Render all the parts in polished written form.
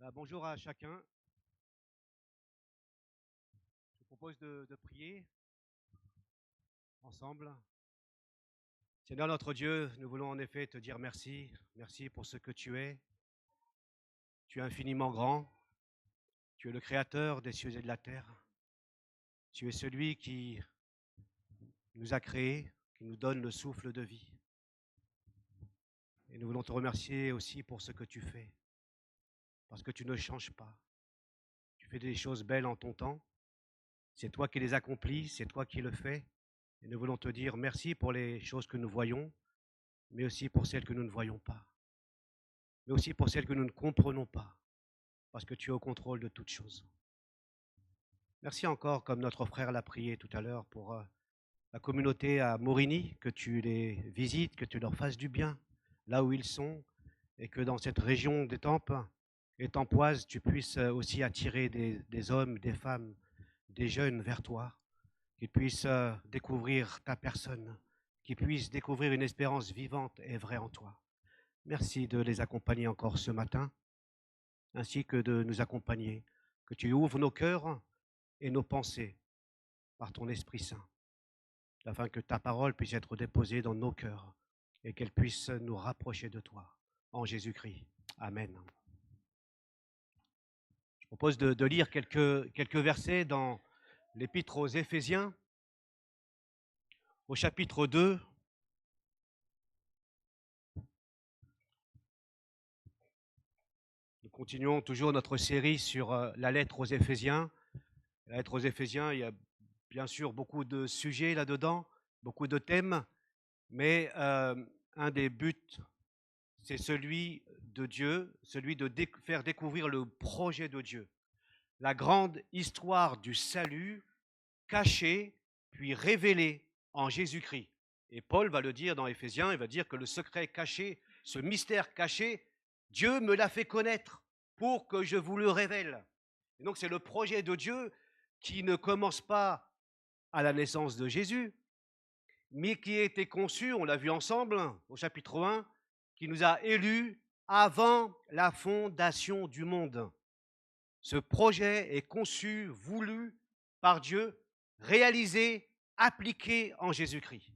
Bonjour à chacun. Je vous propose de prier ensemble. Seigneur notre Dieu, nous voulons en effet te dire merci. Merci pour ce que tu es. Tu es infiniment grand. Tu es le créateur des cieux et de la terre. Tu es celui qui nous a créés, qui nous donne le souffle de vie. Et nous voulons te remercier aussi pour ce que tu fais, parce que tu ne changes pas. Tu fais des choses belles en ton temps. C'est toi qui les accomplis, c'est toi qui le fais. Et nous voulons te dire merci pour les choses que nous voyons, mais aussi pour celles que nous ne voyons pas, mais aussi pour celles que nous ne comprenons pas, parce que tu es au contrôle de toutes choses. Merci encore, comme notre frère l'a prié tout à l'heure, pour la communauté à Morigny, que tu les visites, que tu leur fasses du bien, là où ils sont, et que dans cette région d'Étampes et Tempoise, tu puisses aussi attirer des hommes, des femmes, des jeunes vers toi, qu'ils puissent découvrir ta personne, qu'ils puissent découvrir une espérance vivante et vraie en toi. Merci de les accompagner encore ce matin, ainsi que de nous accompagner, que tu ouvres nos cœurs et nos pensées par ton Esprit Saint, afin que ta parole puisse être déposée dans nos cœurs et qu'elle puisse nous rapprocher de toi. En Jésus-Christ. Amen. Je propose de lire quelques versets dans l'Épître aux Éphésiens, au chapitre 2. Nous continuons toujours notre série sur la lettre aux Éphésiens. La lettre aux Éphésiens, il y a bien sûr beaucoup de sujets là-dedans, beaucoup de thèmes, mais un des buts, c'est celui de Dieu, celui de faire découvrir le projet de Dieu, la grande histoire du salut caché puis révélé en Jésus-Christ. Et Paul va le dire dans Éphésiens, il va dire que le secret caché, ce mystère caché, Dieu me l'a fait connaître pour que je vous le révèle. Et donc c'est le projet de Dieu qui ne commence pas à la naissance de Jésus, mais qui a été conçu, on l'a vu ensemble au chapitre 1, qui nous a élus avant la fondation du monde. Ce projet est conçu, voulu par Dieu, réalisé, appliqué en Jésus-Christ.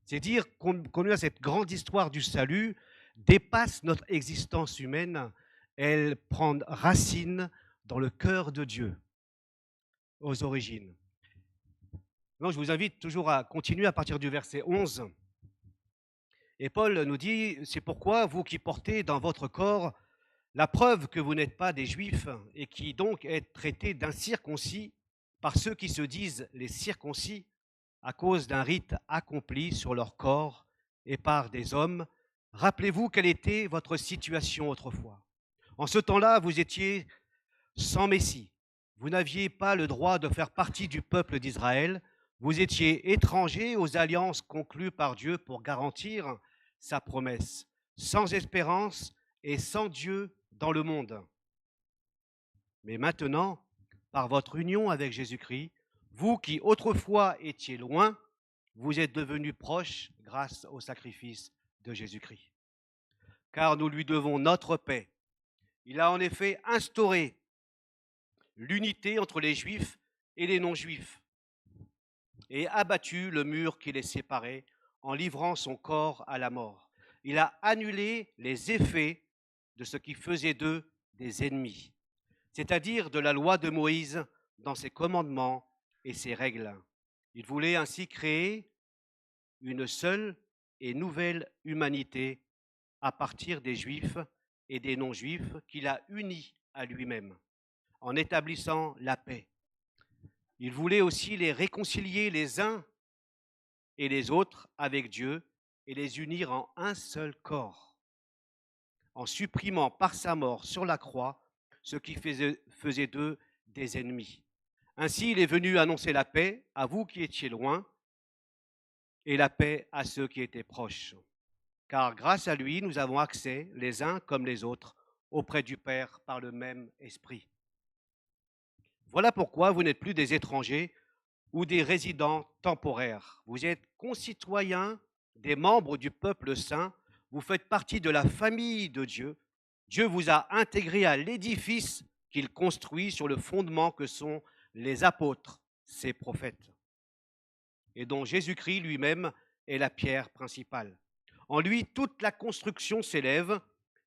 C'est dire combien cette grande histoire du salut dépasse notre existence humaine. Elle prend racine dans le cœur de Dieu, aux origines. Donc, je vous invite toujours à continuer à partir du verset 11. Et Paul nous dit, c'est pourquoi vous qui portez dans votre corps la preuve que vous n'êtes pas des Juifs et qui donc êtes traités d'incirconcis par ceux qui se disent les circoncis à cause d'un rite accompli sur leur corps et par des hommes, rappelez-vous quelle était votre situation autrefois. En ce temps-là, vous étiez sans Messie. Vous n'aviez pas le droit de faire partie du peuple d'Israël. Vous étiez étrangers aux alliances conclues par Dieu pour garantir sa promesse, sans espérance et sans Dieu dans le monde. Mais maintenant, par votre union avec Jésus-Christ, vous qui autrefois étiez loin, vous êtes devenus proches grâce au sacrifice de Jésus-Christ. Car nous lui devons notre paix. Il a en effet instauré l'unité entre les Juifs et les non-Juifs et abattu le mur qui les séparait en livrant son corps à la mort. Il a annulé les effets de ce qui faisait d'eux des ennemis, c'est-à-dire de la loi de Moïse dans ses commandements et ses règles. Il voulait ainsi créer une seule et nouvelle humanité à partir des Juifs et des non-Juifs qu'il a unis à lui-même, en établissant la paix. Il voulait aussi les réconcilier les uns et les autres avec Dieu et les unir en un seul corps, en supprimant par sa mort sur la croix ce qui faisait d'eux des ennemis. Ainsi, il est venu annoncer la paix à vous qui étiez loin et la paix à ceux qui étaient proches. Car grâce à lui, nous avons accès, les uns comme les autres, auprès du Père par le même esprit. Voilà pourquoi vous n'êtes plus des étrangers ou des résidents temporaires. Vous êtes concitoyens des membres du peuple saint, vous faites partie de la famille de Dieu, Dieu vous a intégré à l'édifice qu'il construit sur le fondement que sont les apôtres, ses prophètes, et dont Jésus-Christ lui-même est la pierre principale. En lui, toute la construction s'élève,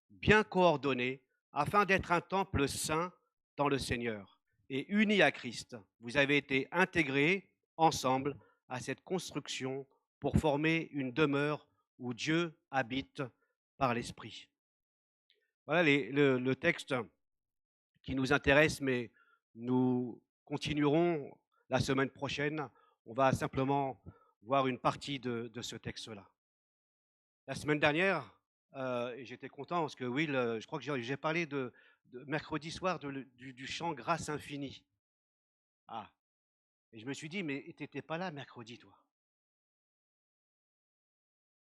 bien coordonnée, afin d'être un temple saint dans le Seigneur. Et unis à Christ, vous avez été intégrés ensemble à cette construction pour former une demeure où Dieu habite par l'Esprit. Voilà le texte qui nous intéresse, mais nous continuerons la semaine prochaine. On va simplement voir une partie de ce texte-là. La semaine dernière, et j'étais content parce que Will, je crois que j'ai parlé de mercredi soir du chant Grâce infinie. Ah, et je me suis dit, mais tu n'étais pas là mercredi, toi.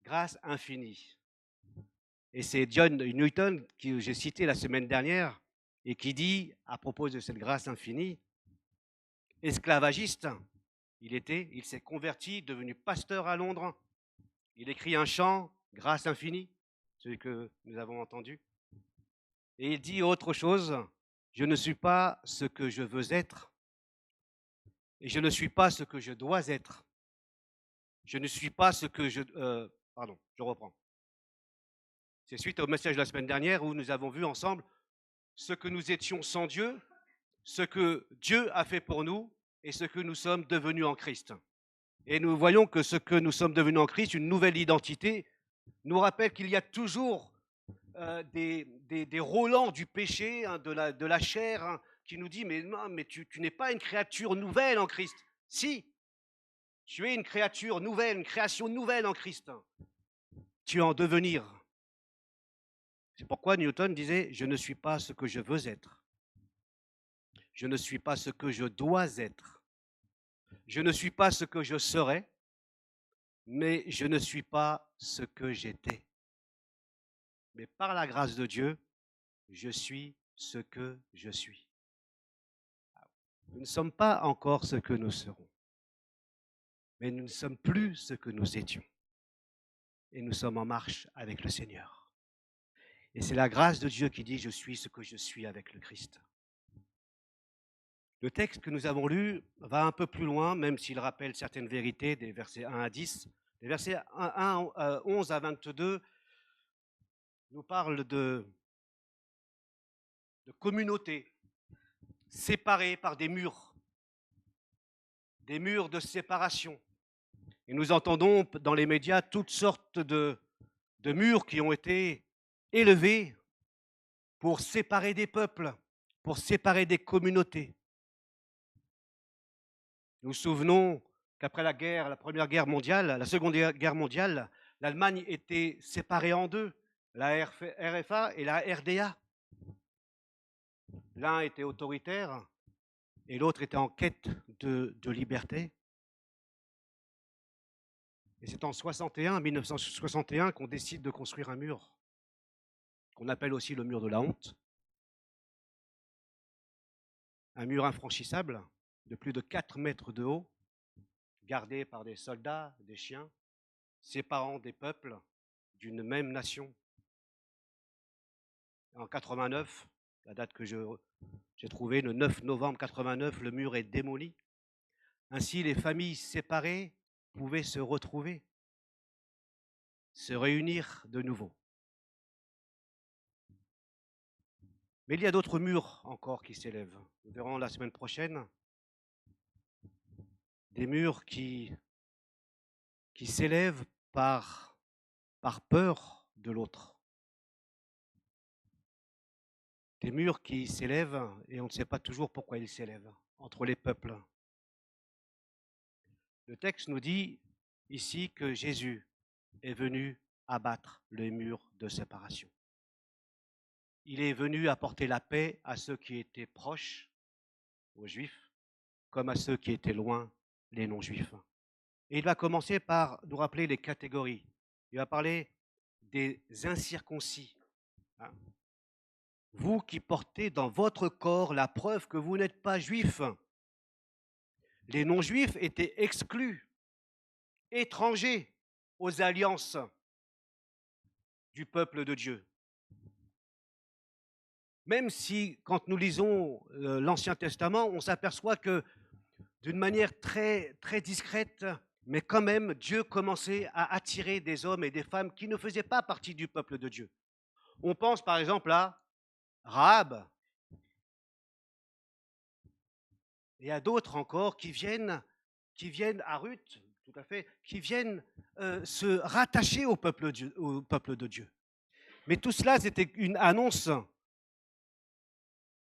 Grâce infinie. Et c'est John Newton, que j'ai cité la semaine dernière, et qui dit, à propos de cette grâce infinie, esclavagiste, il s'est converti, devenu pasteur à Londres. Il écrit un chant, Grâce infinie, celui que nous avons entendu. Et il dit autre chose, je ne suis pas ce que je veux être, et je ne suis pas ce que je dois être. Je ne suis pas ce que je... pardon, je reprends. C'est suite au message de la semaine dernière où nous avons vu ensemble ce que nous étions sans Dieu, ce que Dieu a fait pour nous et ce que nous sommes devenus en Christ. Et nous voyons que ce que nous sommes devenus en Christ, une nouvelle identité, nous rappelle qu'il y a toujours des Roland du péché, hein, de la chair, hein, qui nous dit, mais non, mais tu n'es pas une créature nouvelle en Christ. Si, tu es une créature nouvelle, une création nouvelle en Christ. Tu es en devenir. C'est pourquoi Newton disait, je ne suis pas ce que je veux être. Je ne suis pas ce que je dois être. Je ne suis pas ce que je serai, mais je ne suis pas ce que j'étais. Mais par la grâce de Dieu, je suis ce que je suis. Nous ne sommes pas encore ce que nous serons, mais nous ne sommes plus ce que nous étions. Et nous sommes en marche avec le Seigneur. Et c'est la grâce de Dieu qui dit, je suis ce que je suis avec le Christ. Le texte que nous avons lu va un peu plus loin, même s'il rappelle certaines vérités des versets 1 à 10. Les versets 11 à 22 nous parlent de communautés séparées par des murs de séparation. Et nous entendons dans les médias toutes sortes de murs qui ont été élevés pour séparer des peuples, pour séparer des communautés. Nous nous souvenons qu'après la Première Guerre mondiale, la Seconde Guerre mondiale, l'Allemagne était séparée en deux, la RFA et la RDA. L'un était autoritaire et l'autre était en quête de liberté. Et c'est en 1961, qu'on décide de construire un mur, qu'on appelle aussi le mur de la honte. Un mur infranchissable de plus de 4 mètres de haut, gardé par des soldats, des chiens, séparant des peuples d'une même nation. En 89, la date que j'ai trouvée, le 9 novembre 89, le mur est démoli. Ainsi, les familles séparées pouvaient se retrouver, se réunir de nouveau. Mais il y a d'autres murs encore qui s'élèvent. Nous verrons la semaine prochaine des murs qui s'élèvent par peur de l'autre. Des murs qui s'élèvent et on ne sait pas toujours pourquoi ils s'élèvent entre les peuples. Le texte nous dit ici que Jésus est venu abattre les murs de séparation. Il est venu apporter la paix à ceux qui étaient proches, aux Juifs, comme à ceux qui étaient loin, les non-Juifs. Et il va commencer par nous rappeler les catégories. Il va parler des incirconcis. Vous qui portez dans votre corps la preuve que vous n'êtes pas juifs. Les non-juifs étaient exclus, étrangers aux alliances du peuple de Dieu. même si, quand nous lisons l'Ancien Testament, on s'aperçoit que d'une manière très, très discrète, mais quand même, Dieu commençait à attirer des hommes et des femmes qui ne faisaient pas partie du peuple de Dieu. On pense par exemple à Rahab et à d'autres encore qui viennent à Ruth, tout à fait, qui viennent se rattacher au peuple de Dieu. Mais tout cela, c'était une annonce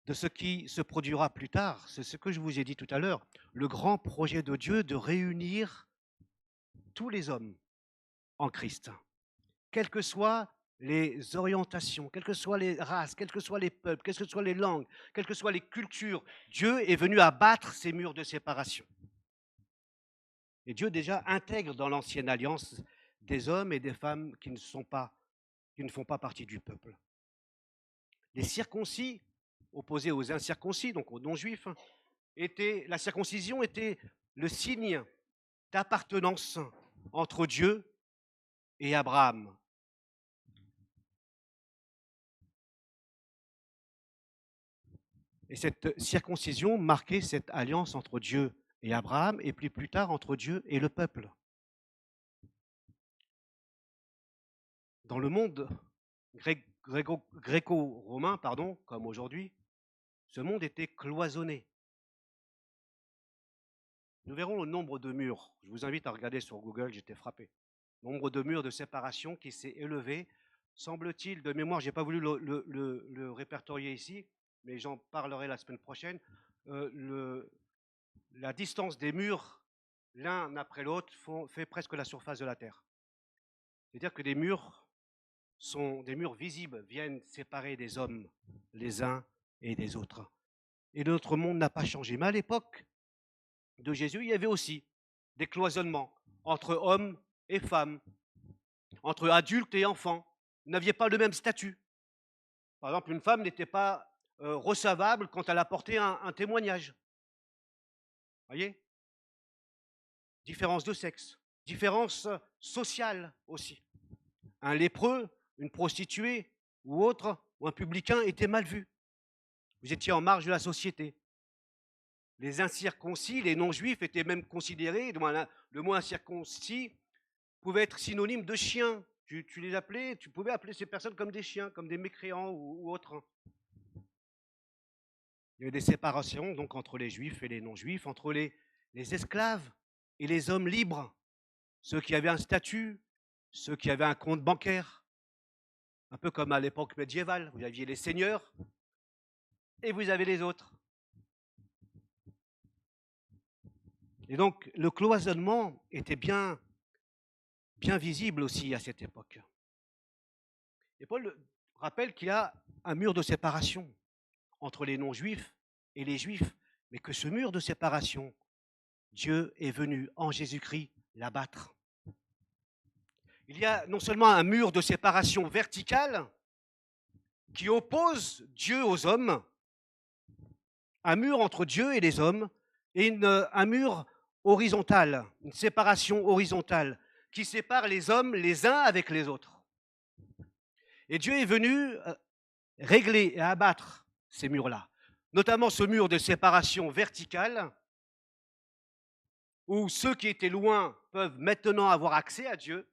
de ce qui se produira plus tard. C'est ce que je vous ai dit tout à l'heure, le grand projet de Dieu de réunir tous les hommes en Christ, quelles que soient les orientations, quelles que soient les races, quels que soient les peuples, quelles que soient les langues, quelles que soient les cultures. Dieu est venu abattre ces murs de séparation. Et Dieu déjà intègre dans l'ancienne alliance des hommes et des femmes qui ne font pas partie du peuple. Les circoncis, opposés aux incirconcis, donc aux non-juifs, la circoncision était le signe d'appartenance entre Dieu et Abraham. Et cette circoncision marquait cette alliance entre Dieu et Abraham, et puis plus tard entre Dieu et le peuple. Dans le monde gréco-romain, comme aujourd'hui, ce monde était cloisonné. Nous verrons le nombre de murs. Je vous invite à regarder sur Google, j'étais frappé. Nombre de murs de séparation qui s'est élevé. Semble-t-il, de mémoire, je n'ai pas voulu le répertorier ici, mais j'en parlerai la semaine prochaine. La distance des murs, l'un après l'autre, fait presque la surface de la Terre. C'est-à-dire que des murs visibles, viennent séparer des hommes les uns et des autres. Et notre monde n'a pas changé. Mais à l'époque de Jésus, il y avait aussi des cloisonnements entre hommes et femmes, entre adultes et enfants. Vous n'aviez pas le même statut. Par exemple, une femme n'était pas recevable quand elle apportait un témoignage. Voyez ? Différence de sexe, différence sociale aussi. Un lépreux, une prostituée ou autre, ou un publicain était mal vu. Vous étiez en marge de la société. Les incirconcis, les non-juifs étaient même considérés, le mot incirconcis pouvait être synonyme de chien. Tu pouvais appeler ces personnes comme des chiens, comme des mécréants ou autres. Il y avait des séparations donc entre les juifs et les non-juifs, entre les esclaves et les hommes libres, ceux qui avaient un statut, ceux qui avaient un compte bancaire, un peu comme à l'époque médiévale, vous aviez les seigneurs et vous avez les autres. Et donc le cloisonnement était bien visible aussi à cette époque. Et Paul rappelle qu'il y a un mur de séparation entre les non-juifs et les juifs, mais que ce mur de séparation, Dieu est venu en Jésus-Christ l'abattre. Il y a non seulement un mur de séparation verticale qui oppose Dieu aux hommes, un mur entre Dieu et les hommes, et un mur horizontal, une séparation horizontale qui sépare les hommes les uns avec les autres. Et Dieu est venu régler et abattre ces murs-là, notamment ce mur de séparation verticale, où ceux qui étaient loin peuvent maintenant avoir accès à Dieu.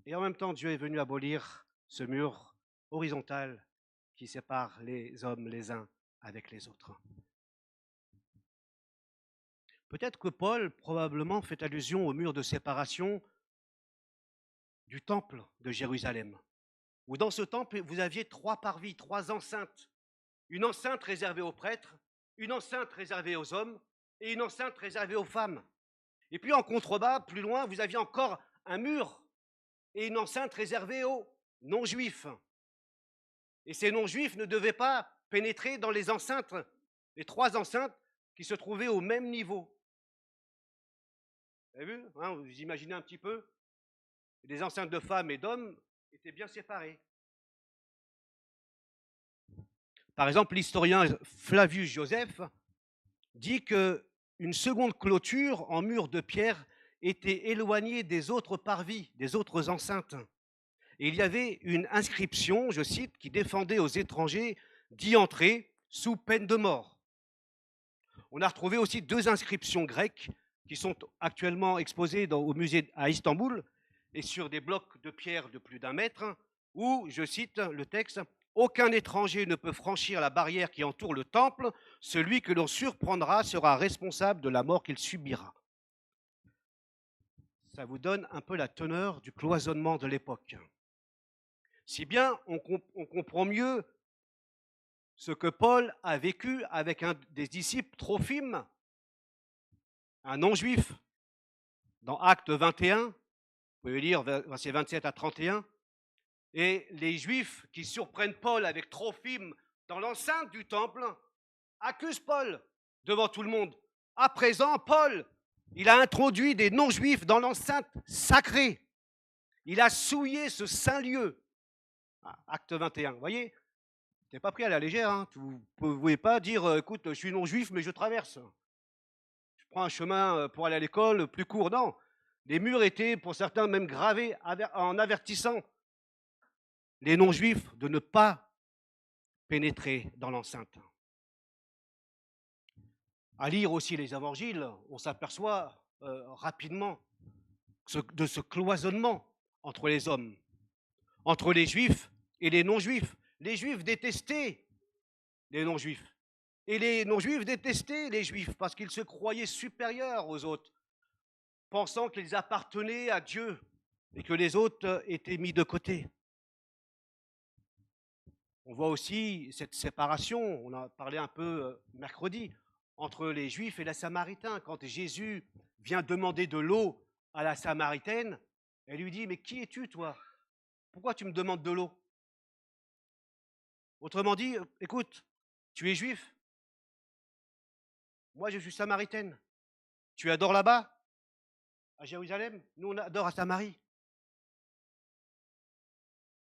Et en même temps, Dieu est venu abolir ce mur horizontal qui sépare les hommes les uns avec les autres. Peut-être que Paul probablement fait allusion au mur de séparation du temple de Jérusalem, où dans ce temple, vous aviez 3 parvis, 3 enceintes. Une enceinte réservée aux prêtres, une enceinte réservée aux hommes et une enceinte réservée aux femmes. Et puis en contrebas, plus loin, vous aviez encore un mur et une enceinte réservée aux non-juifs. Et ces non-juifs ne devaient pas pénétrer dans les enceintes, les 3 enceintes qui se trouvaient au même niveau. Vous avez vu, vous imaginez un petit peu? Les enceintes de femmes et d'hommes étaient bien séparées. Par exemple, l'historien Flavius Joseph dit qu'une seconde clôture en mur de pierre était éloignée des autres parvis, des autres enceintes. et il y avait une inscription, je cite, qui défendait aux étrangers d'y entrer sous peine de mort. On a retrouvé aussi 2 inscriptions grecques qui sont actuellement exposées au musée à Istanbul et sur des blocs de pierre de plus d'1 mètre où, je cite le texte, aucun étranger ne peut franchir la barrière qui entoure le temple. Celui que l'on surprendra sera responsable de la mort qu'il subira. Ça vous donne un peu la teneur du cloisonnement de l'époque. Si bien on comprend mieux ce que Paul a vécu avec un des disciples, Trophime, un non-juif, dans Actes 21, vous pouvez lire versets 27 à 31, et les Juifs qui surprennent Paul avec Trophime dans l'enceinte du temple accusent Paul devant tout le monde. À présent, Paul, il a introduit des non-juifs dans l'enceinte sacrée. Il a souillé ce saint lieu. Acte 21, vous voyez, c'est pas pris à la légère. Hein. Vous ne pouvez pas dire, écoute, je suis non-juif, mais je traverse. Je prends un chemin pour aller à l'école plus court. Non, les murs étaient, pour certains, même gravés en avertissant les non-juifs de ne pas pénétrer dans l'enceinte. À lire aussi les évangiles, on s'aperçoit rapidement de ce cloisonnement entre les hommes, entre les juifs et les non-juifs. Les juifs détestaient les non-juifs. Et les non-juifs détestaient les juifs parce qu'ils se croyaient supérieurs aux autres, pensant qu'ils appartenaient à Dieu et que les autres étaient mis de côté. On voit aussi cette séparation, on en a parlé un peu mercredi, entre les Juifs et les Samaritains. Quand Jésus vient demander de l'eau à la Samaritaine, elle lui dit « Mais qui es-tu, toi? Pourquoi tu me demandes de l'eau ?» Autrement dit, écoute, tu es juif, moi je suis samaritaine. Tu adores là-bas, à Jérusalem, nous on adore à Samarie.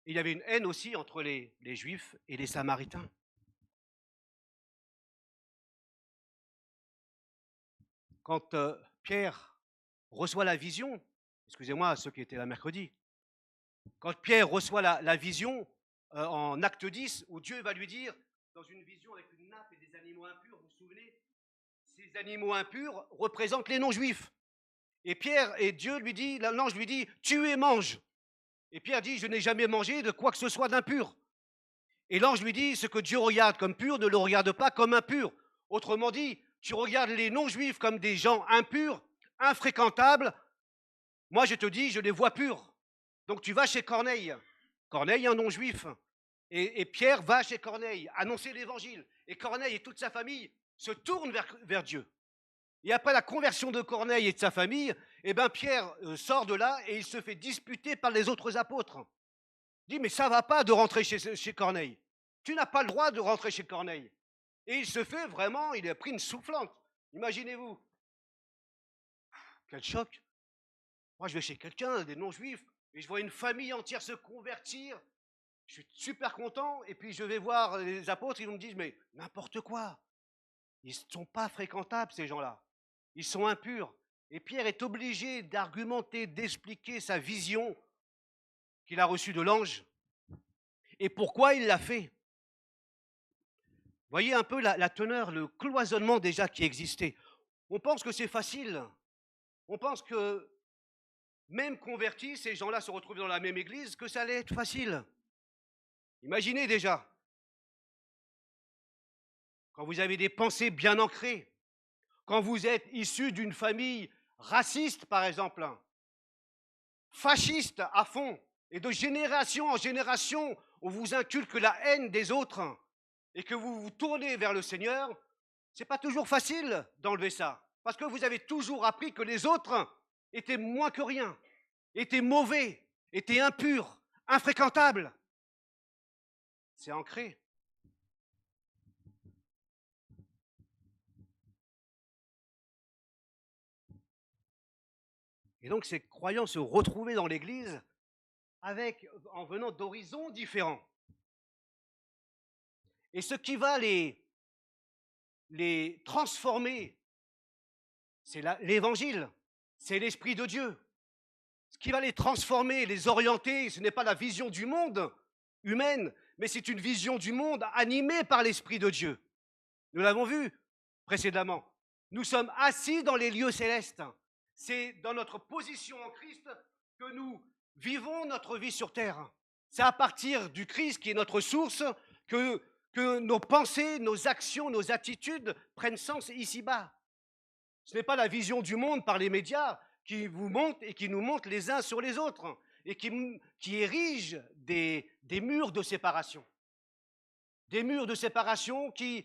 Il y avait une haine aussi entre les Juifs et les Samaritains. Quand Pierre reçoit la vision, excusez-moi ceux qui étaient là mercredi, quand Pierre reçoit la vision en Acte 10, où Dieu va lui dire, dans une vision avec une nappe et des animaux impurs, vous vous souvenez, ces animaux impurs représentent les non-juifs. Et Pierre et Dieu lui dit, l'ange lui dit, tue et mange. Et Pierre dit, je n'ai jamais mangé de quoi que ce soit d'impur. Et l'ange lui dit, ce que Dieu regarde comme pur, ne le regarde pas comme impur. Autrement dit, tu regardes les non-juifs comme des gens impurs, infréquentables. Moi, je te dis, je les vois purs. Donc tu vas chez Corneille. Corneille est un non-juif. Et Pierre va chez Corneille annoncer l'évangile. Et Corneille et toute sa famille se tournent vers Dieu. Et après la conversion de Corneille et de sa famille, eh ben Pierre sort de là et il se fait disputer par les autres apôtres. Il dit, mais ça ne va pas de rentrer chez Corneille. Tu n'as pas le droit de rentrer chez Corneille. Et il se fait vraiment, il a pris une soufflante. Imaginez-vous. Quel choc. Moi, je vais chez quelqu'un, des non-juifs, et je vois une famille entière se convertir. Je suis super content, et puis je vais voir les apôtres, ils me disent, mais n'importe quoi. Ils ne sont pas fréquentables, ces gens-là. Ils sont impurs. Et Pierre est obligé d'argumenter, d'expliquer sa vision qu'il a reçue de l'ange et pourquoi il l'a fait. Voyez un peu la teneur, le cloisonnement déjà qui existait. On pense que c'est facile. On pense que même convertis, ces gens-là se retrouvent dans la même église, que ça allait être facile. Imaginez déjà, quand vous avez des pensées bien ancrées, quand vous êtes issu d'une famille raciste, par exemple, fasciste à fond, et de génération en génération, on vous inculque la haine des autres, et que vous vous tournez vers le Seigneur, c'est pas toujours facile d'enlever ça. Parce que vous avez toujours appris que les autres étaient moins que rien, étaient mauvais, étaient impurs, infréquentables. C'est ancré. Et donc ces croyants se retrouvaient dans l'Église en venant d'horizons différents. Et ce qui va les transformer, c'est l'Évangile, c'est l'Esprit de Dieu. qui va les transformer, les orienter. Ce n'est pas la vision du monde humaine, mais c'est une vision du monde animée par l'Esprit de Dieu. Nous l'avons vu précédemment. Nous sommes assis dans les lieux célestes. C'est dans notre position en Christ que nous vivons notre vie sur terre. C'est à partir du Christ qui est notre source que nos pensées, nos actions, nos attitudes prennent sens ici-bas. Ce n'est pas la vision du monde par les médias qui vous montre et qui nous montre les uns sur les autres et qui érige des murs de séparation. Des murs de séparation qui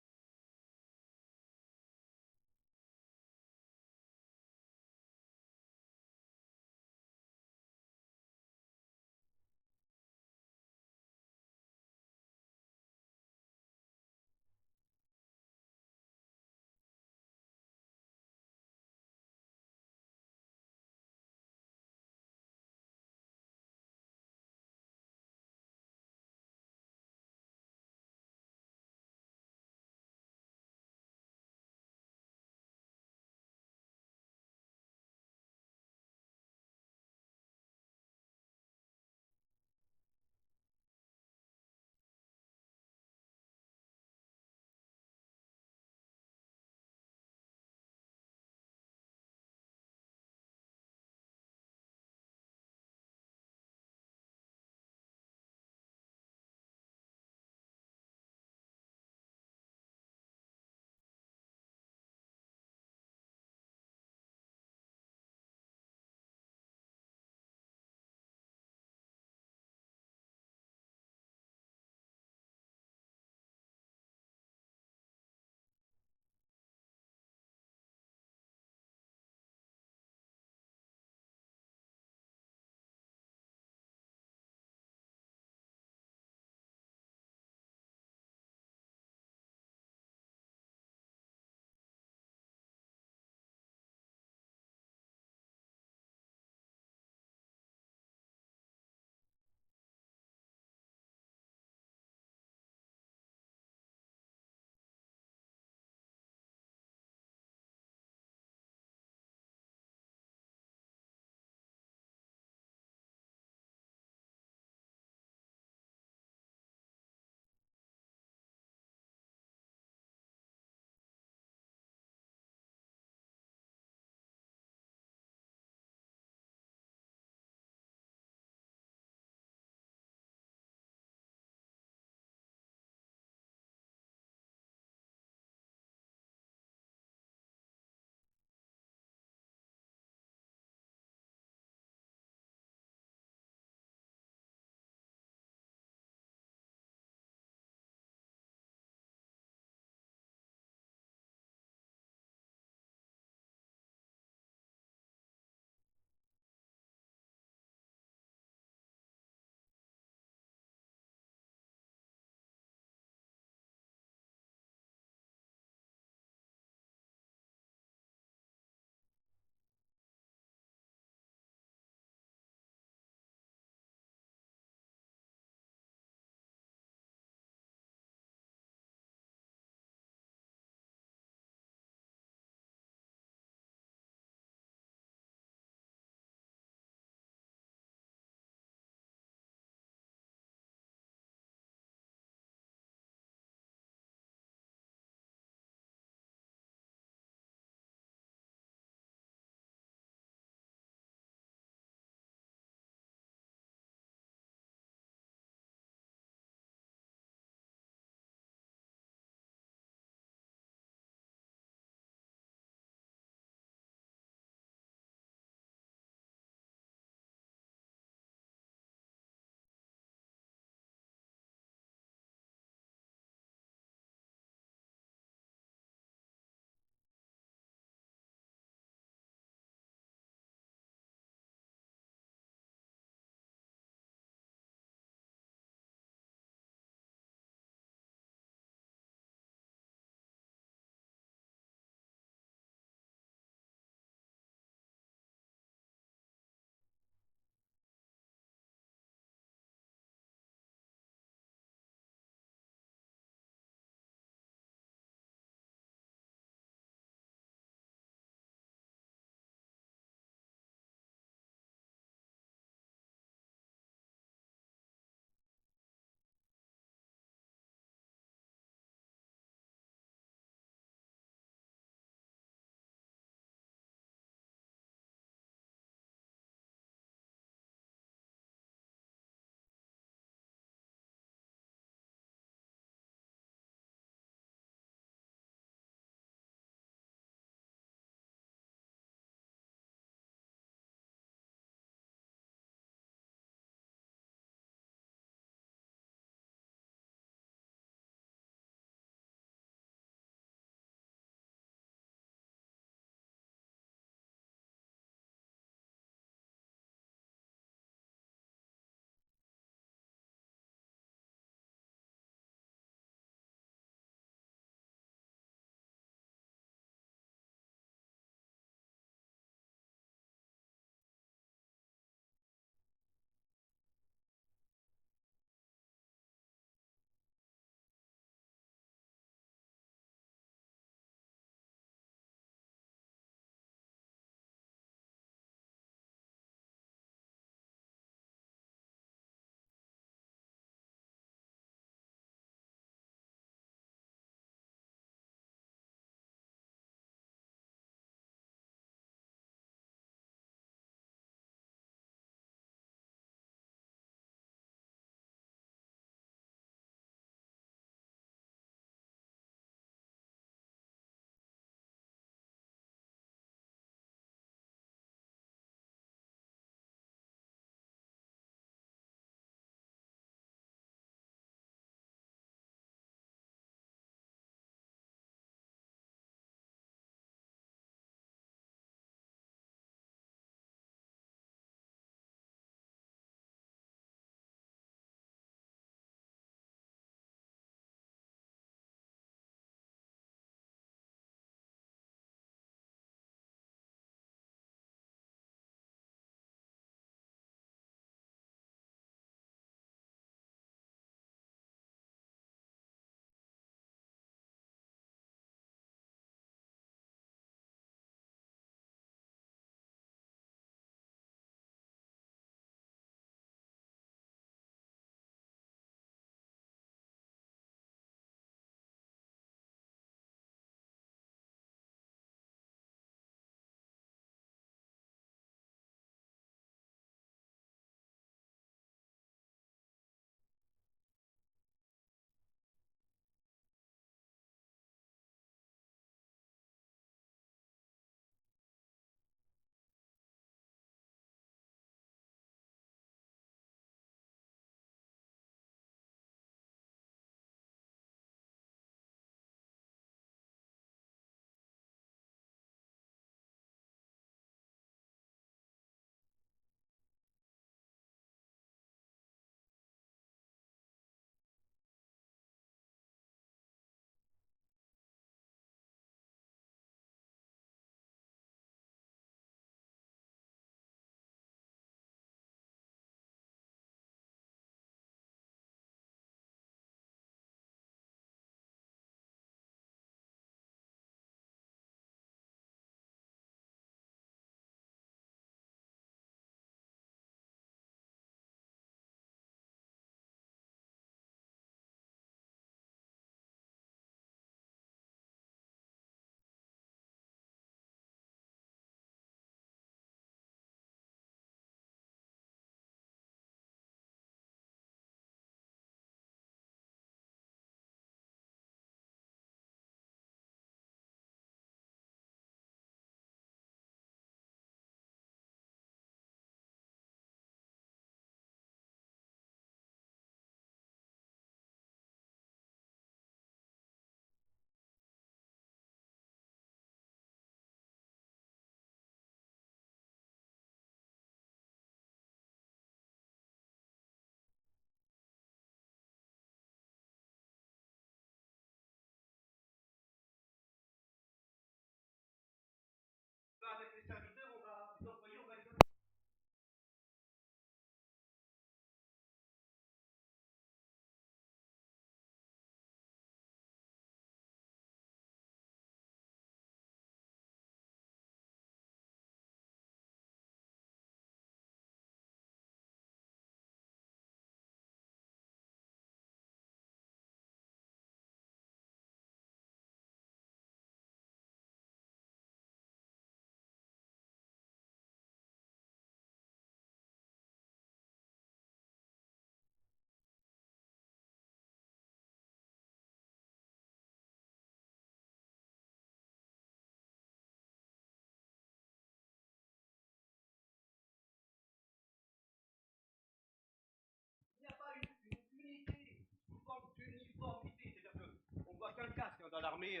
qu'un casque hein, dans l'armée.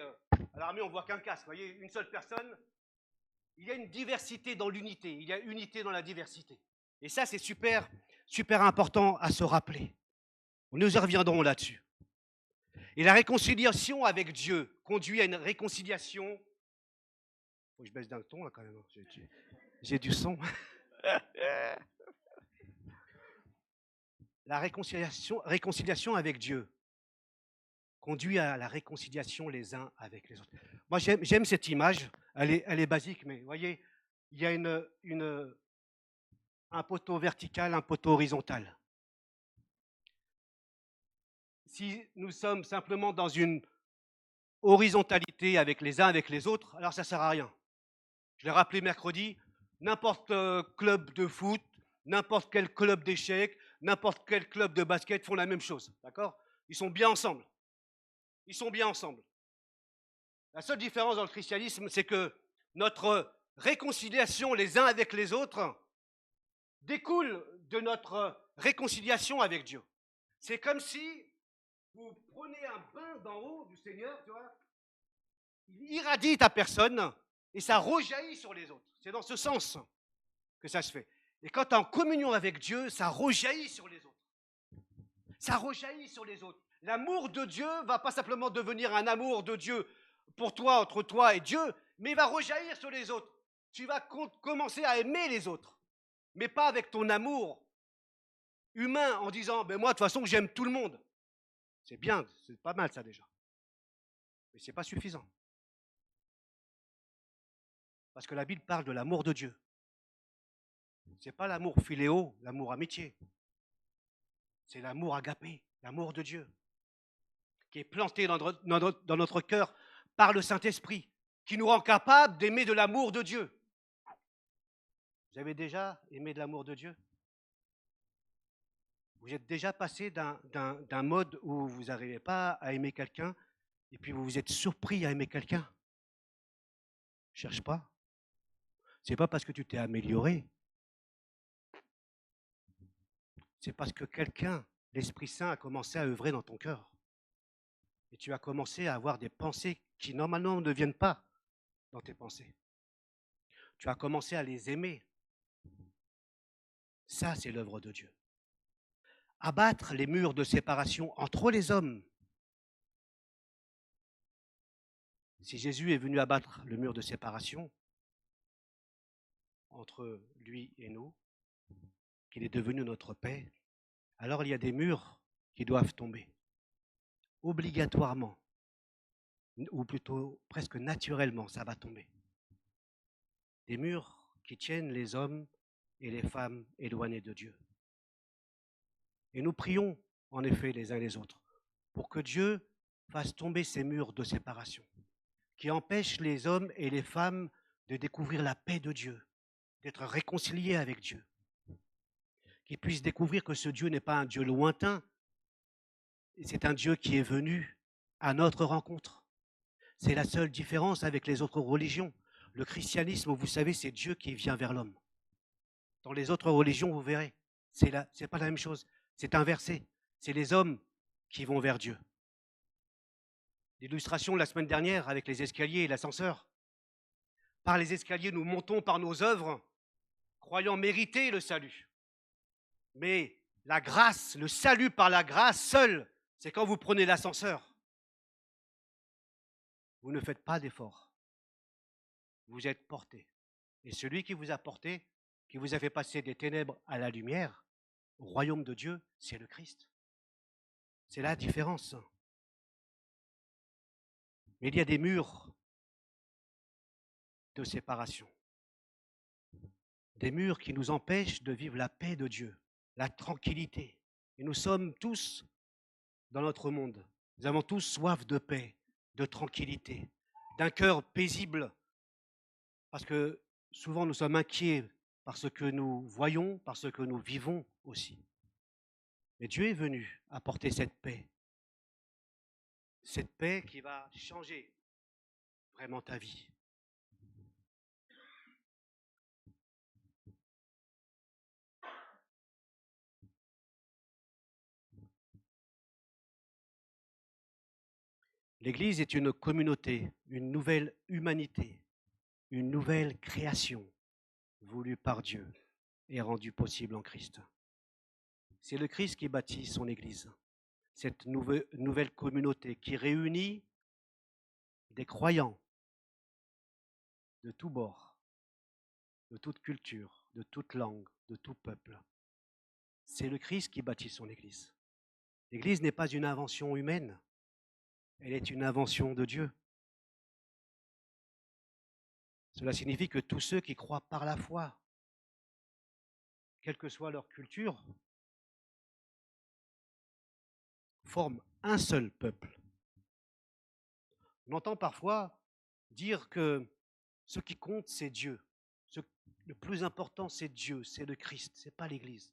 À l'armée, on voit qu'un casque. Vous voyez, une seule personne. Il y a une diversité dans l'unité. Il y a unité dans la diversité. Et ça, c'est super, super important à se rappeler. Nous y reviendrons là-dessus. Et la réconciliation avec Dieu conduit à une réconciliation. Faut que je baisse d'un ton là quand même. J'ai du son. La réconciliation avec Dieu conduit à la réconciliation les uns avec les autres. Moi, j'aime cette image. Elle est basique, mais vous voyez, il y a un poteau vertical, un poteau horizontal. Si nous sommes simplement dans une horizontalité avec les uns avec les autres, alors ça ne sert à rien. Je l'ai rappelé mercredi, n'importe club de foot, n'importe quel club d'échecs, n'importe quel club de basket font la même chose. D'accord? Ils sont bien ensemble. Ils sont bien ensemble. La seule différence dans le christianisme, c'est que notre réconciliation les uns avec les autres découle de notre réconciliation avec Dieu. C'est comme si vous prenez un bain d'en haut du Seigneur, tu vois, il irradie ta personne et ça rejaillit sur les autres. C'est dans ce sens que ça se fait. Et quand tu es en communion avec Dieu, ça rejaillit sur les autres. Ça rejaillit sur les autres. L'amour de Dieu ne va pas simplement devenir un amour de Dieu pour toi, entre toi et Dieu, mais il va rejaillir sur les autres. Tu vas commencer à aimer les autres, mais pas avec ton amour humain en disant ben moi de toute façon j'aime tout le monde. C'est bien, c'est pas mal ça déjà. Mais ce n'est pas suffisant. Parce que la Bible parle de l'amour de Dieu. Ce n'est pas l'amour philéo, l'amour amitié. C'est l'amour agapé, l'amour de Dieu, qui est planté dans notre cœur par le Saint-Esprit, qui nous rend capables d'aimer de l'amour de Dieu. Vous avez déjà aimé de l'amour de Dieu? Vous êtes déjà passé d'un mode où vous n'arrivez pas à aimer quelqu'un et puis vous vous êtes surpris à aimer quelqu'un? Cherche pas. C'est pas parce que tu t'es amélioré. C'est parce que quelqu'un, l'Esprit Saint, a commencé à œuvrer dans ton cœur. Et tu as commencé à avoir des pensées qui normalement ne viennent pas dans tes pensées. Tu as commencé à les aimer. Ça, c'est l'œuvre de Dieu. Abattre les murs de séparation entre les hommes. Si Jésus est venu abattre le mur de séparation entre lui et nous, qu'il est devenu notre paix, alors il y a des murs qui doivent tomber. Obligatoirement, ou plutôt presque naturellement, ça va tomber. Des murs qui tiennent les hommes et les femmes éloignés de Dieu. Et nous prions, en effet, les uns les autres, pour que Dieu fasse tomber ces murs de séparation, qui empêchent les hommes et les femmes de découvrir la paix de Dieu, d'être réconciliés avec Dieu, qu'ils puissent découvrir que ce Dieu n'est pas un Dieu lointain, c'est un Dieu qui est venu à notre rencontre. C'est la seule différence avec les autres religions. Le christianisme, vous savez, c'est Dieu qui vient vers l'homme. Dans les autres religions, vous verrez, c'est pas la même chose. C'est inversé. C'est les hommes qui vont vers Dieu. L'illustration la semaine dernière avec les escaliers et l'ascenseur. Par les escaliers, nous montons par nos œuvres, croyant mériter le salut. Mais la grâce, le salut par la grâce seul, c'est quand vous prenez l'ascenseur. Vous ne faites pas d'effort. Vous êtes porté. Et celui qui vous a porté, qui vous a fait passer des ténèbres à la lumière, au royaume de Dieu, c'est le Christ. C'est la différence. Mais il y a des murs de séparation. Des murs qui nous empêchent de vivre la paix de Dieu, la tranquillité. Et nous sommes tous dans notre monde. Nous avons tous soif de paix, de tranquillité, d'un cœur paisible. Parce que souvent nous sommes inquiets par ce que nous voyons, par ce que nous vivons aussi. Mais Dieu est venu apporter cette paix qui va changer vraiment ta vie. L'Église est une communauté, une nouvelle humanité, une nouvelle création voulue par Dieu et rendue possible en Christ. C'est le Christ qui bâtit son Église, cette nouvelle communauté qui réunit des croyants de tous bords, de toute culture, de toute langue, de tout peuple. C'est le Christ qui bâtit son Église. L'Église n'est pas une invention humaine, elle est une invention de Dieu. Cela signifie que tous ceux qui croient par la foi, quelle que soit leur culture, forment un seul peuple. On entend parfois dire que ce qui compte, c'est Dieu. Le plus important, c'est Dieu, c'est le Christ, ce n'est pas l'Église.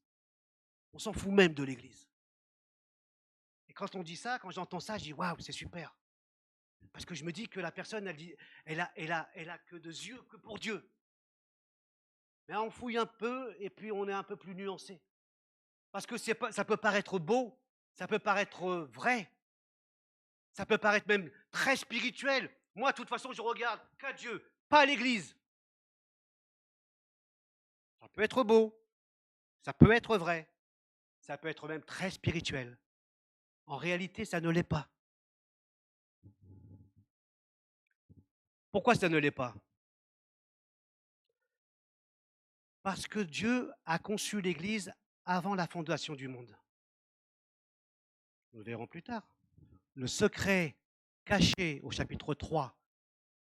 On s'en fout même de l'Église. Et quand on dit ça, quand j'entends ça, je dis waouh, c'est super. Parce que je me dis que la personne, elle a que des yeux que pour Dieu. Mais on fouille un peu et puis on est un peu plus nuancé. Parce que ça peut paraître beau, ça peut paraître vrai, ça peut paraître même très spirituel. Moi, de toute façon, je regarde qu'à Dieu, pas à l'Église. Ça peut être beau, ça peut être vrai, ça peut être même très spirituel. En réalité, ça ne l'est pas. Pourquoi ça ne l'est pas? Parce que Dieu a conçu l'Église avant la fondation du monde. Nous le verrons plus tard. Le secret caché au chapitre 3,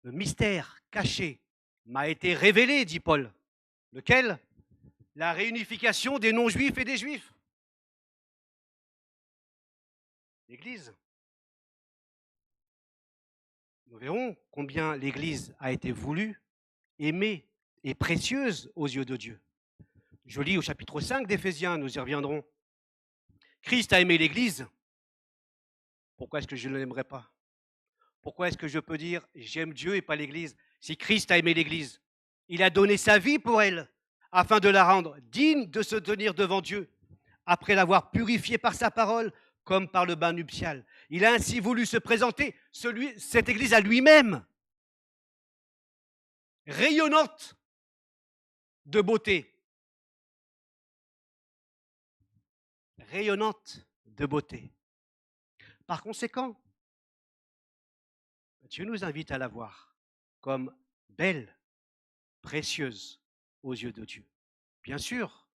le mystère caché m'a été révélé, dit Paul. Lequel? La réunification des non-juifs et des juifs. L'Église. Nous verrons combien l'Église a été voulue, aimée et précieuse aux yeux de Dieu. Je lis au chapitre 5 d'Éphésiens, nous y reviendrons. Christ a aimé l'Église. Pourquoi est-ce que je ne l'aimerais pas? Pourquoi est-ce que je peux dire j'aime Dieu et pas l'Église? Si Christ a aimé l'Église, il a donné sa vie pour elle, afin de la rendre digne de se tenir devant Dieu, après l'avoir purifiée par sa parole, comme par le bain nuptial. Il a ainsi voulu se présenter cette Église à lui-même, rayonnante de beauté. Rayonnante de beauté. Par conséquent, Dieu nous invite à la voir comme belle, précieuse aux yeux de Dieu. Bien sûr,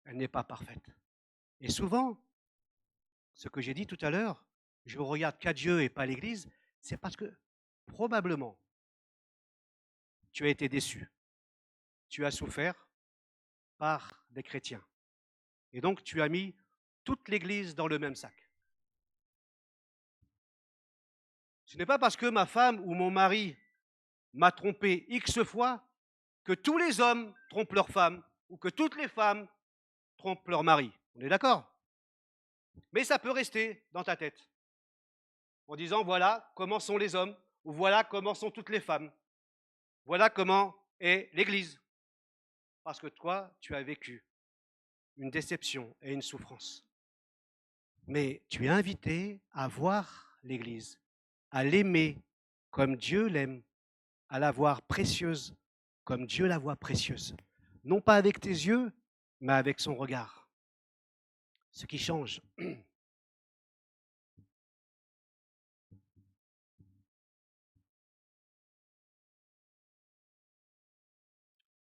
elle n'est pas parfaite. Et souvent, ce que j'ai dit tout à l'heure, je regarde qu'à Dieu et pas l'Église, c'est parce que probablement tu as été déçu, tu as souffert par des chrétiens. Et donc tu as mis toute l'Église dans le même sac. Ce n'est pas parce que ma femme ou mon mari m'a trompé X fois que tous les hommes trompent leur femme ou que toutes les femmes trompent leur mari. On est d'accord? Mais ça peut rester dans ta tête en disant voilà comment sont les hommes ou voilà comment sont toutes les femmes. Voilà comment est l'Église. Parce que toi, tu as vécu une déception et une souffrance. Mais tu es invité à voir l'Église, à l'aimer comme Dieu l'aime, à la voir précieuse comme Dieu la voit précieuse. Non pas avec tes yeux, mais avec son regard. Ce qui change.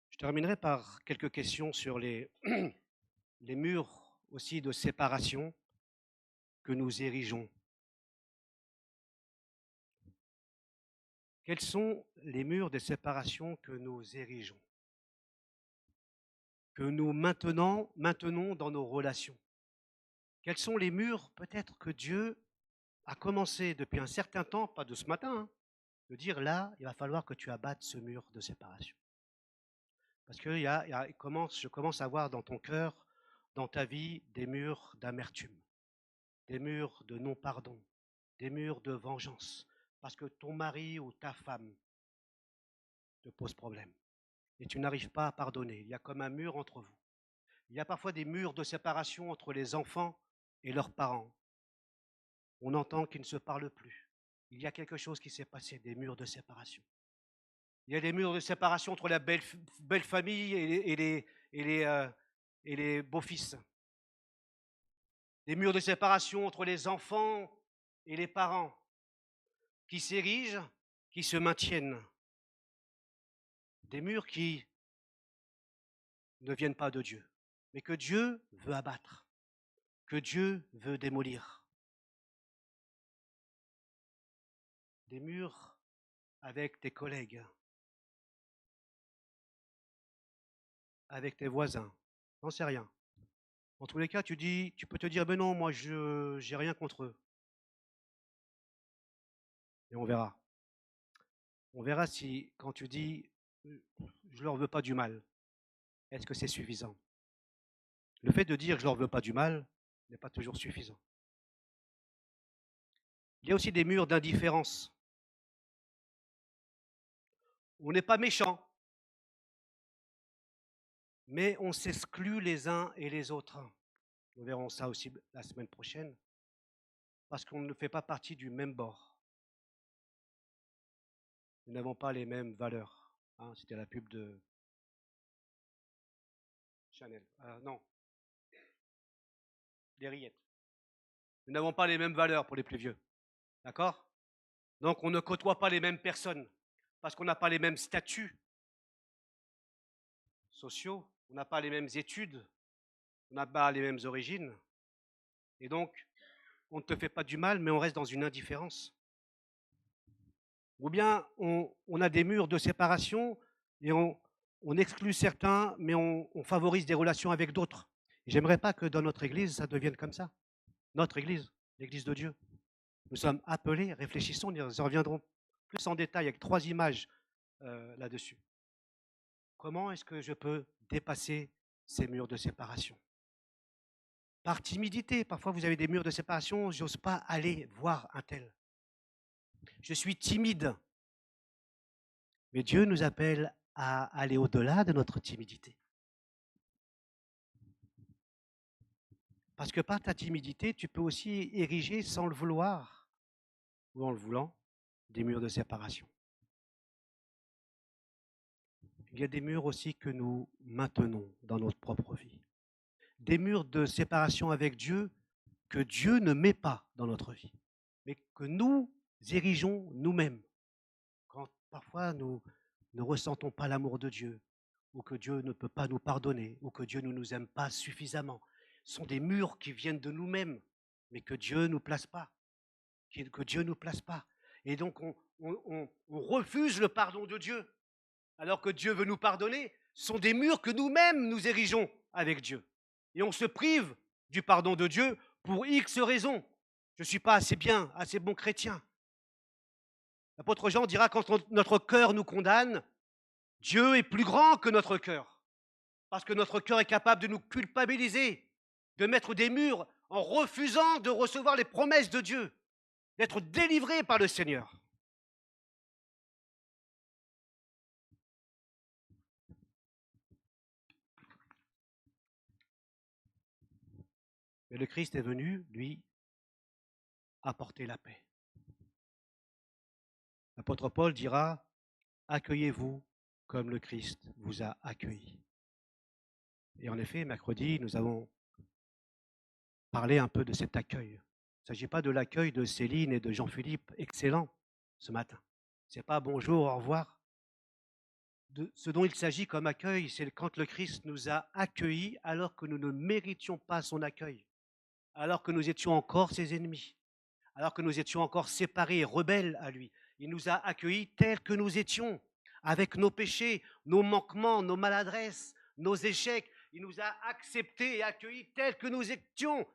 Je terminerai par quelques questions sur les murs aussi de séparation que nous érigeons. Quels sont les murs de séparation que nous érigeons, que nous maintenons dans nos relations? Quels sont les murs peut-être que Dieu a commencé depuis un certain temps, pas de ce matin, hein, de dire là, il va falloir que tu abattes ce mur de séparation. Parce que je commence à voir dans ton cœur, dans ta vie, des murs d'amertume, des murs de non-pardon, des murs de vengeance. Parce que ton mari ou ta femme te pose problème. Et tu n'arrives pas à pardonner. Il y a comme un mur entre vous. Il y a parfois des murs de séparation entre les enfants et leurs parents. On entend qu'ils ne se parlent plus. il y a quelque chose qui s'est passé, des murs de séparation. Il y a des murs de séparation entre la belle famille et les beaux-fils. Des murs de séparation entre les enfants et les parents qui s'érigent, qui se maintiennent. Des murs qui ne viennent pas de Dieu, mais que Dieu veut abattre, que Dieu veut démolir. Des murs avec tes collègues, avec tes voisins, j'en sais rien. En tous les cas, tu peux te dire, ben non, moi je n'ai rien contre eux. Et on verra. On verra si, quand tu dis, je ne leur veux pas du mal, est-ce que c'est suffisant? Le fait de dire que je ne leur veux pas du mal n'est pas toujours suffisant. Il y a aussi des murs d'indifférence. On n'est pas méchant, mais on s'exclut les uns et les autres. Nous verrons ça aussi la semaine prochaine, parce qu'on ne fait pas partie du même bord. Nous n'avons pas les mêmes valeurs. Hein, c'était la pub de Chanel. Non, des rillettes. Nous n'avons pas les mêmes valeurs pour les plus vieux. D'accord? Donc on ne côtoie pas les mêmes personnes, parce qu'on n'a pas les mêmes statuts sociaux, on n'a pas les mêmes études, on n'a pas les mêmes origines. Et donc, on ne te fait pas du mal, mais on reste dans une indifférence. Ou bien on a des murs de séparation et on exclut certains, mais on favorise des relations avec d'autres. J'aimerais pas que dans notre Église, ça devienne comme ça. Notre Église, l'Église de Dieu. Nous sommes appelés, réfléchissons, nous reviendrons plus en détail avec 3 images là-dessus. Comment est-ce que je peux dépasser ces murs de séparation? Par timidité, parfois vous avez des murs de séparation, j'ose pas aller voir un tel. Je suis timide. Mais Dieu nous appelle à aller au-delà de notre timidité. Parce que par ta timidité, tu peux aussi ériger sans le vouloir ou en le voulant des murs de séparation. Il y a des murs aussi que nous maintenons dans notre propre vie. Des murs de séparation avec Dieu que Dieu ne met pas dans notre vie, mais que nous érigeons nous-mêmes. Quand parfois nous ne ressentons pas l'amour de Dieu, ou que Dieu ne peut pas nous pardonner, ou que Dieu ne nous aime pas suffisamment. Ce sont des murs qui viennent de nous-mêmes, mais que Dieu ne nous place pas. Que Dieu nous place pas. Et donc on refuse le pardon de Dieu, alors que Dieu veut nous pardonner. Ce sont des murs que nous-mêmes nous érigeons avec Dieu. Et on se prive du pardon de Dieu pour X raisons. Je ne suis pas assez bien, assez bon chrétien. L'apôtre Jean dira, quand notre cœur nous condamne, Dieu est plus grand que notre cœur. Parce que notre cœur est capable de nous culpabiliser, de mettre des murs en refusant de recevoir les promesses de Dieu, d'être délivré par le Seigneur. Mais le Christ est venu, lui, apporter la paix. L'apôtre Paul dira, accueillez-vous comme le Christ vous a accueilli. Et en effet, mercredi, nous avons parlé un peu de cet accueil. Il ne s'agit pas de l'accueil de Céline et de Jean-Philippe, excellent ce matin. Ce n'est pas bonjour, au revoir. Ce dont il s'agit comme accueil, c'est quand le Christ nous a accueillis alors que nous ne méritions pas son accueil, alors que nous étions encore ses ennemis, alors que nous étions encore séparés et rebelles à lui. Il nous a accueillis tels que nous étions, avec nos péchés, nos manquements, nos maladresses, nos échecs. Il nous a acceptés et accueillis tels que nous étions,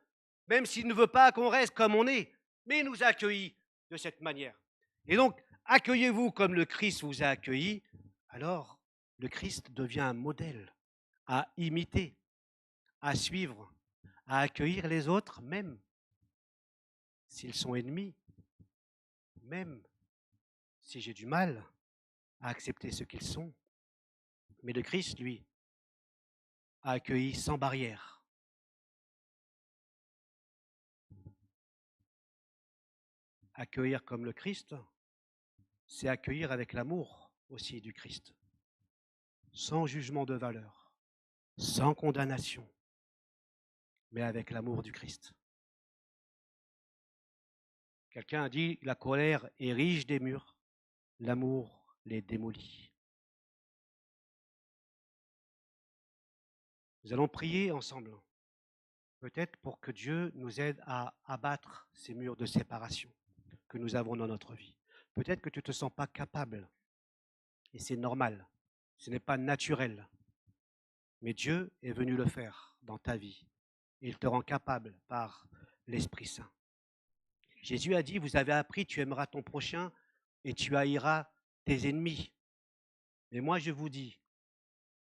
même s'il ne veut pas qu'on reste comme on est, mais il nous a accueillis de cette manière. Et donc, accueillez-vous comme le Christ vous a accueillis, alors le Christ devient un modèle à imiter, à suivre, à accueillir les autres, même s'ils sont ennemis, même si j'ai du mal à accepter ce qu'ils sont. Mais le Christ, lui, a accueilli sans barrière. accueillir comme le Christ, c'est accueillir avec l'amour aussi du Christ, sans jugement de valeur, sans condamnation, mais avec l'amour du Christ. Quelqu'un a dit, la colère érige des murs, l'amour les démolit. Nous allons prier ensemble, peut-être pour que Dieu nous aide à abattre ces murs de séparation que nous avons dans notre vie. Peut-être que tu ne te sens pas capable, et c'est normal, ce n'est pas naturel, mais Dieu est venu le faire dans ta vie. Il te rend capable par l'Esprit Saint. Jésus a dit, vous avez appris, tu aimeras ton prochain et tu haïras tes ennemis. Mais moi je vous dis,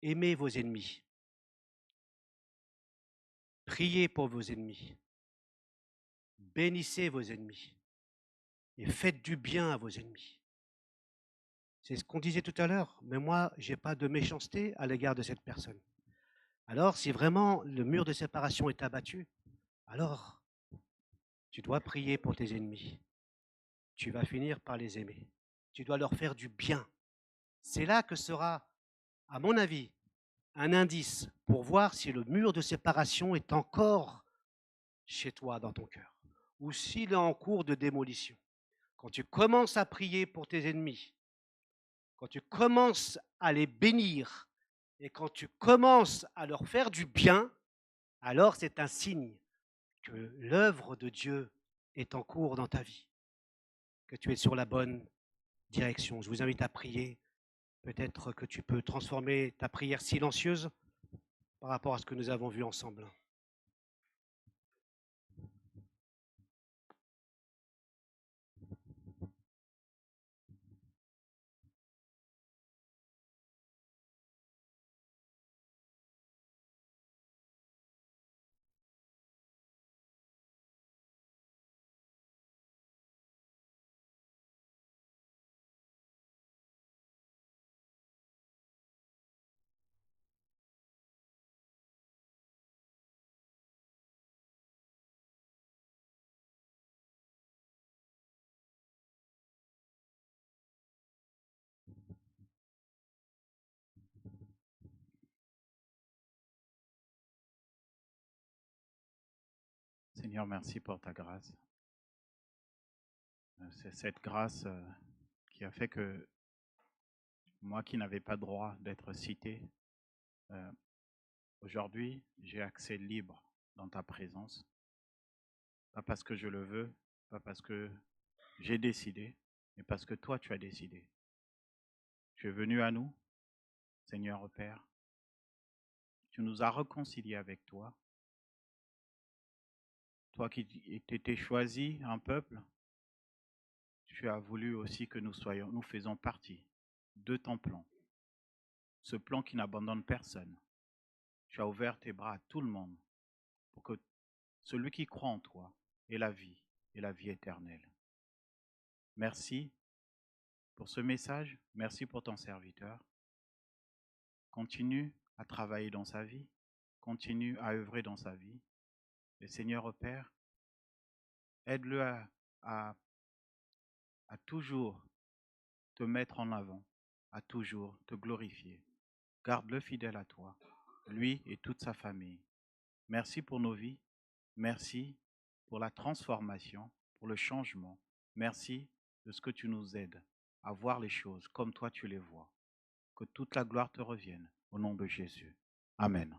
aimez vos ennemis. Priez pour vos ennemis. Bénissez vos ennemis. Et faites du bien à vos ennemis. C'est ce qu'on disait tout à l'heure, mais moi, je n'ai pas de méchanceté à l'égard de cette personne. Alors, si vraiment le mur de séparation est abattu, alors tu dois prier pour tes ennemis. Tu vas finir par les aimer. Tu dois leur faire du bien. C'est là que sera, à mon avis, un indice pour voir si le mur de séparation est encore chez toi, dans ton cœur, ou s'il est en cours de démolition. Quand tu commences à prier pour tes ennemis, quand tu commences à les bénir et quand tu commences à leur faire du bien, alors c'est un signe que l'œuvre de Dieu est en cours dans ta vie, que tu es sur la bonne direction. Je vous invite à prier. Peut-être que tu peux transformer ta prière silencieuse par rapport à ce que nous avons vu ensemble. Seigneur, merci pour ta grâce. C'est cette grâce qui a fait que moi qui n'avais pas droit d'être cité, aujourd'hui j'ai accès libre dans ta présence. Pas parce que je le veux, pas parce que j'ai décidé, mais parce que toi tu as décidé. Tu es venu à nous, Seigneur Père. Tu nous as réconciliés avec toi. Toi qui t'étais choisi un peuple, tu as voulu aussi que nous faisons partie de ton plan. Ce plan qui n'abandonne personne. Tu as ouvert tes bras à tout le monde pour que celui qui croit en toi ait la vie et la vie éternelle. Merci pour ce message. Merci pour ton serviteur. Continue à travailler dans sa vie. Continue à œuvrer dans sa vie. Et Seigneur Père, aide-le à toujours te mettre en avant, à toujours te glorifier. Garde-le fidèle à toi, lui et toute sa famille. Merci pour nos vies. Merci pour la transformation, pour le changement. Merci de ce que tu nous aides à voir les choses comme toi tu les vois. Que toute la gloire te revienne au nom de Jésus. Amen.